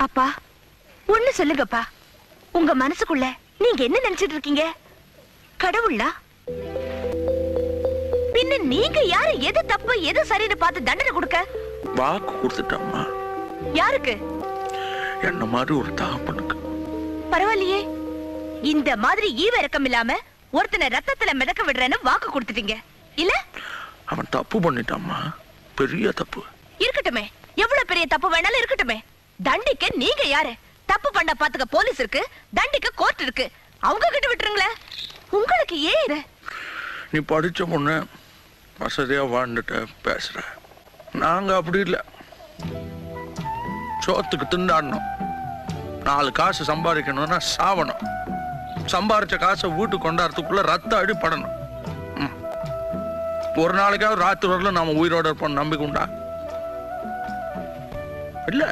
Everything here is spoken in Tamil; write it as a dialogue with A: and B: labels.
A: அப்பா ஒண்ணு சொல்லுங்கப்பா, உங்க மனசுக்குள்ள நீங்க என்ன நினைச்சிட்டு இருக்கீங்க? கடவுளா? பின்ன நீங்க யாரு எது தப்பு எது சரின்னு பார்த்து தண்டனை கொடுக்க?
B: வாக்கு கொடுத்துட்டம்மா.
A: யாருக்கு?
B: என்ன மாதிரி ஒரு தகப்பனுக்கு.
A: பரவாயில்லையே, இந்த மாதிரி ஈவ இறக்கம் இல்லாம ஒருத்தனை ரத்தத்துல மிதக்க விடுறேன்னு வாக்கு கொடுத்துட்டீங்க இல்ல?
B: அவன் தப்பு பண்ணிட்டாம்மா, பெரிய தப்பு.
A: இருக்கட்டுமே, எவ்வளவு பெரிய தப்பு வேணாலும் இருக்கட்டுமே. தண்டிக்க நீங்க யாரு? தப்பு பண்ண பாத்துக்க போலீஸ் இருக்கு, தண்டிக்க கோர்ட் இருக்கு. அவங்க கிட்ட விட்டுருங்களே. உங்களுக்கு ஏன் இது?
B: நீ படிச்ச பொண்ணு, வசதியா வாழ்ந்துட்ட பேசுற. நாங்க அப்படி இல்லை. சோத்துக்கு திண்டாடணும், 4 காசு சம்பாதிக்கணும்னா சாவணும். சம்பாரிச்ச காசை வீட்டுக்கு கொண்டாடுறதுக்குள்ள ரத்த அடிப்படணும். ஒரு நாளைக்காவது ராத்திரி வரல நாம உயிரோட இருப்போம் நம்பிக்கை உண்டா? இல்ல.